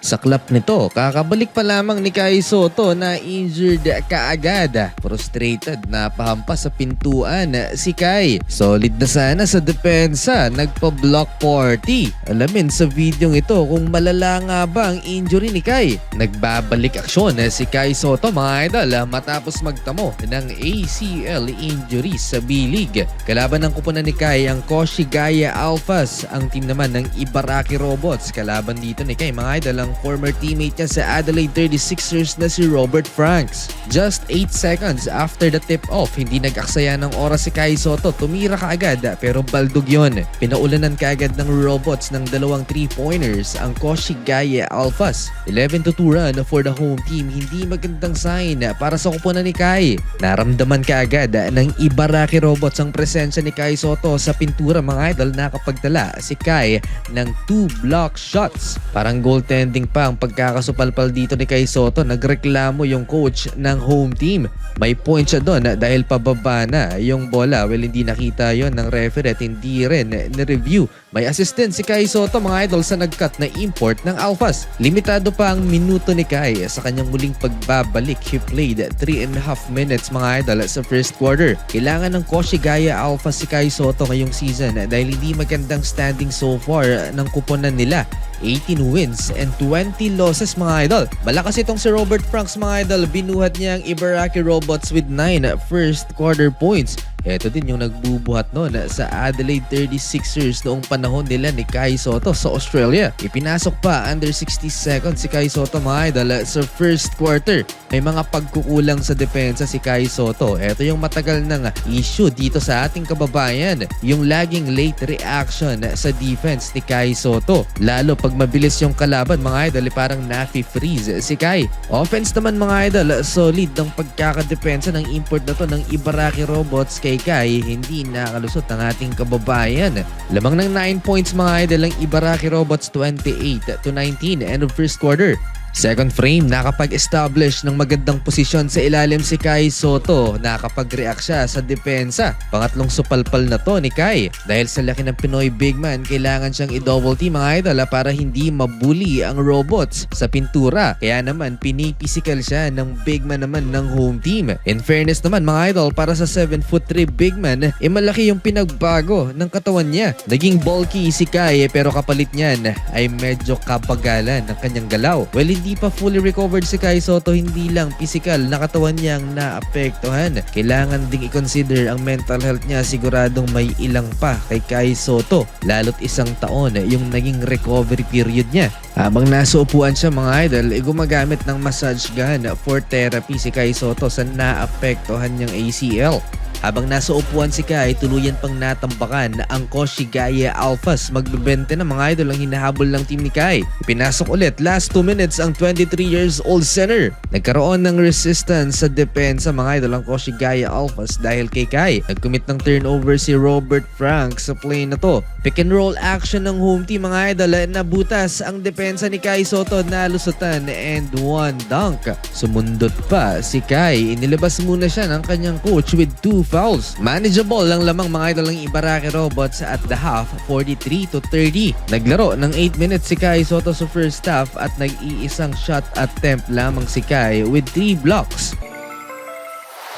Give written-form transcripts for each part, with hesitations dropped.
Saklap nito, kakabalik pa lamang ni Kai Sotto na injured kaagad. Frustrated na pahampas sa pintuan si Kai. Solid na sana sa depensa, nagpa-block party. Alamin sa videong ito kung malala nga ba ang injury ni Kai. Nagbabalik aksyon si Kai Sotto mga idol matapos magtamo ng ACL injury sa B-League. Kalaban ng kupunan ni Kai ang Koshigaya Alphas, ang team naman ng Ibaraki Robots. Kalaban dito ni Kai mga idol ang former teammate niya sa Adelaide 36ers na si Robert Franks. Just 8 seconds after the tip-off, hindi nag-aksaya ng oras si Kai Sotto. Tumira kaagad pero baldog yun. Pinaulanan kaagad ng Robots ng dalawang 3-pointers ang Koshigaya Alphas. 11-2 run for the home team. Hindi magandang sign para sa kupunan ni Kai. Naramdaman kaagad ng Ibaraki Robots ang presensya ni Kai Sotto sa pintura mga idol. Nakapagdala si Kai ng 2 block shots. Parang goaltending pa ang pagkakasupalpal dito ni Kai Sotto. Nagreklamo yung coach ng home team. May point siya doon dahil pababa na yung bola. Well, hindi nakita yon ng referee at hindi rin ni-review. May assistant si Kai Sotto mga idol sa nag-cut na import ng Alphas. Limitado pa ang minuto ni Kai sa kanyang muling pagbabalik. He played 3.5 minutes mga idol sa first quarter. Kailangan ng Koshigaya Alphas si Kai Sotto ngayong season dahil hindi magandang standing so far ng kuponan nila. 18 wins and 20 losses mga idol. Malakas itong si Robert Franks mga idol. Binuhat niya ang Ibaraki Robots with 9 first quarter points. Ito din yung nagbubuhat noon sa Adelaide 36ers noong panahon nila ni Kai Sotto sa Australia. Ipinasok pa under 60 seconds si Kai Sotto mga idol sa first quarter. May mga pagkukulang sa depensa si Kai Sotto. Ito yung matagal ng issue dito sa ating kababayan. Yung laging late reaction sa defense ni Kai Sotto. Lalo pag mabilis yung kalaban mga idol, parang nafi-freeze si Kai. Offense naman mga idol, solid ng pagkakadepensa ng import na to ng Ibaraki Robots kay Kai. Hindi nakalusot ang ating kababayan. Lamang ng 9 points mga idol ang Ibaraki Robots, 28-19 end of first quarter. Second frame, nakapag-establish ng magandang posisyon sa ilalim si Kai Sotto. Nakapag-react siya sa depensa. Pangatlong supalpal na to ni Kai. Dahil sa laki ng Pinoy big man, kailangan siyang i-double team mga idol para hindi mabuli ang Robots sa pintura. Kaya naman, pinipisikal siya ng big man naman ng home team. In fairness naman mga idol, para sa 7'3" big man, malaki yung pinagbago ng katawan niya. Naging bulky si Kai pero kapalit niyan ay medyo kapagalan ng kanyang galaw. Well, hindi pa fully recovered si Kai Sotto, hindi lang physical na katawan niyang naapektuhan. Kailangan ding i-consider ang mental health niya. Siguradong may ilang pa kay Kai Sotto. Lalo't 1 taon yung naging recovery period niya. Habang nasa upuan siya mga idol, gumagamit ng massage gun for therapy si Kai Sotto sa naapektuhan niyang ACL. Habang nasa upuan si Kai, tuluyan pang natambakan ang Koshigaya Alphas. Magbebente na mga idol ang hinahabol ng team ni Kai. Ipinasok ulit last 2 minutes ang 23 years old center. Nagkaroon ng resistance sa depensa mga idol ang Koshigaya Alphas dahil kay Kai. Nagcommit ng turnover si Robert Franks sa play na to. Pick and roll action ng home team mga idol. Nabutas ang depensa ni Kai Sotto, nalusutan and 1 dunk. Sumundot pa si Kai. Inilabas muna siya ng kanyang coach with 2 fouls. Manageable ang lamang mga idol ng Ibaraki Robots at the half, 43-30. Naglaro ng 8 minutes si Kai Sotto sa first half at nag-iisang shot attempt lamang si Kai with 3 blocks.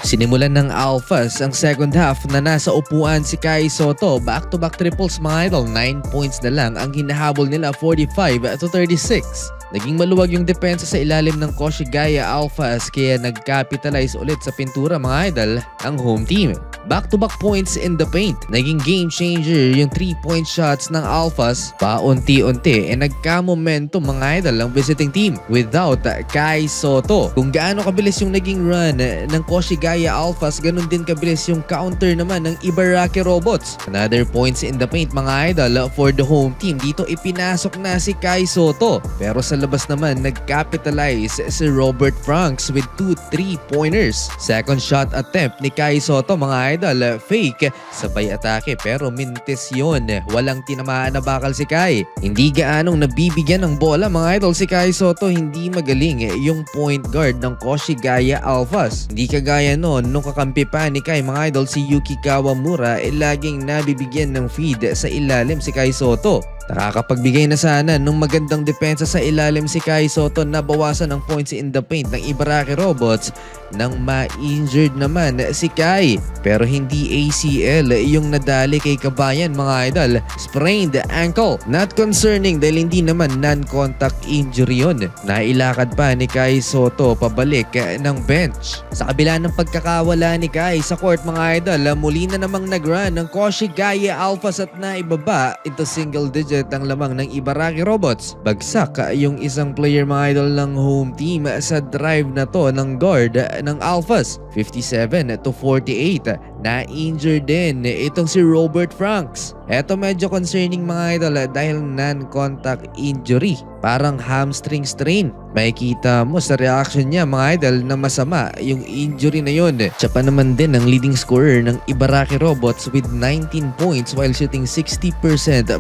Sinimulan ng Alphas ang second half na nasa upuan si Kai Sotto. Back-to-back triples mga idol, 9 points na lang ang hinahabol nila, 45-36. Naging maluwag yung depensa sa ilalim ng Koshigaya Alphas kaya nag-capitalize ulit sa pintura mga idol ang home team. Back-to-back points in the paint. Naging game changer yung 3-point shots ng Alphas. Paunti-unti nagka-momentum mga idol ang visiting team without Kai Sotto. Kung gaano kabilis yung naging run ng Koshigaya Alphas, ganun din kabilis yung counter naman ng Ibaraki Robots. Another points in the paint mga idol for the home team. Dito ipinasok na si Kai Sotto. Pero sa labas naman nag-capitalize si Robert Franks with 2 3-pointers. Second shot attempt ni Kai Sotto mga idol, fake, sabay atake pero mintis yun. Walang tinamaan na bakal si Kai. Hindi gaanong nabibigyan ng bola mga idol si Kai Sotto. Hindi magaling yung point guard ng Koshigaya Alphas. Hindi kagaya noon nung kakampi pa ni Kai mga idol si Yuki Kawamura, laging nabibigyan ng feed sa ilalim si Kai Sotto. Nakakapagbigay na sana ng magandang depensa sa ilalim si Kai Sotto na bawasan ang points in the paint ng Ibaraki Robots nang ma-injured naman si Kai. Pero hindi ACL yung nadali kay Kabayan mga idol, sprained ankle. Not concerning dahil hindi naman non-contact injury yun. Nailakad pa ni Kai Sotto pabalik ng bench. Sa kabila ng pagkakawala ni Kai sa court mga idol, muli na namang nag-run ng Koshigaya Alphas at naibaba into single digit ang lamang ng Ibaraki Robots. Bagsak yung isang player mga idol ng home team sa drive na to ng guard ng Alphas. 57-48. Na-injured din itong si Robert Franks. Eto medyo concerning mga idol dahil non-contact injury. Parang hamstring strain. Makikita mo sa reaction niya mga idol na masama yung injury na yun. Siya pa naman din ang leading scorer ng Ibaraki Robots with 19 points while shooting 60%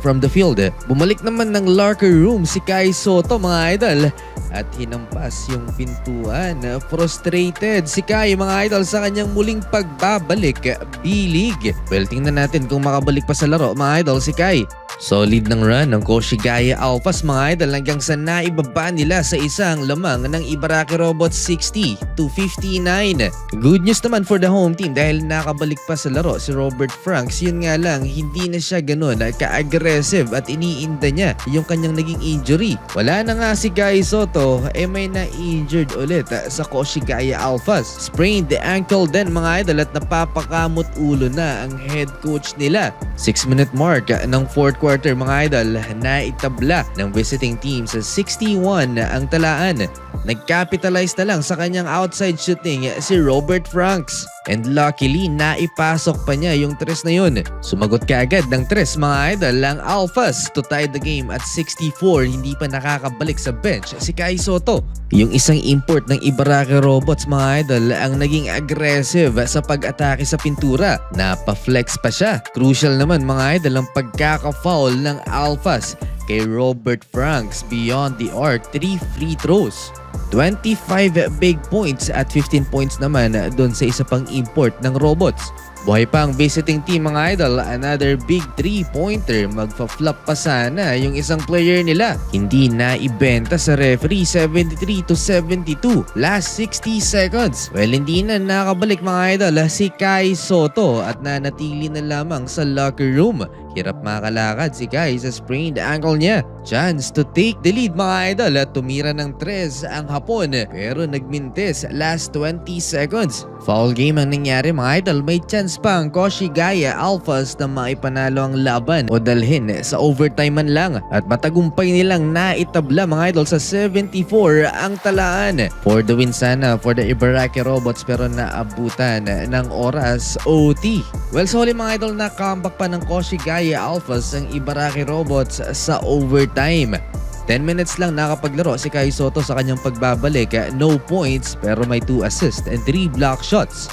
from the field. Bumalik naman ng locker room si Kai Sotto mga idol at hinampas yung pintuan. Frustrated si Kai mga idol sa kanyang muling pagbabalik B-League. Well, tingnan natin kung makabalik pa sa laro mga idol si Kai. Solid ng run ng Koshigaya Alphas mga idol hanggang sa naibaba nila sa isang lamang ng Ibaraki Robots 60-59. Good news naman for the home team dahil nakabalik pa sa laro si Robert Franks. Yun nga lang, hindi na siya ganun ka-aggressive at iniinda niya yung kanyang naging injury. Wala na nga si Kai Sotto, may na-injured ulit sa Koshigaya Alphas. Sprained the ankle din mga idol at napapakamot ulo na ang head coach nila. 6-minute mark ng fourth quarter mga idol, naitabla ng visiting team sa 61 ang talaan. Nag-capitalize na lang sa kanyang outside shooting si Robert Franks. And luckily, naipasok pa niya yung tres na yun. Sumagot kaagad ng tres mga idol ang Alphas to tie the game at 64. Hindi pa nakakabalik sa bench si Kai Sotto. Yung isang import ng Ibaraki Robots mga idol ang naging aggressive sa pag-atake sa pintura. Napa-flex pa siya. Crucial naman mga idol ang pagkaka-foul ng Alphas kay Robert Franks beyond the arc, 3 free throws. 25 big points at 15 points naman doon sa isa pang import ng Robots. Buhay pa ang visiting team mga idol, another big 3-pointer. Magfa-flop pa sana yung isang player nila. Hindi na ibenta sa referee, 73-72. Last 60 seconds. Well, hindi na nakabalik mga idol si Kai Sotto at nanatili na lamang sa locker room. Hirap makalakad si Kai sa sprained ankle niya. Chance to take the lead mga idol at tumira ng tres ang Hapon pero nagmintis last 20 seconds. Foul game ang nangyari mga idol. May chance pa ang Koshigaya Alphas na maipanalo ang laban o dalhin sa overtime man lang at matagumpay nilang naitabla mga idol sa 74 ang talaan. For the win sana for the Ibaraki Robots pero naabutan ng oras OT. Well, so huli mga idol na comeback pa ng Koshigaya Alphas ang Ibaraki Robots sa overtime. 10 minutes lang nakapaglaro si Kai Sotto sa kanyang pagbabalik. No points pero may 2 assists and 3 block shots.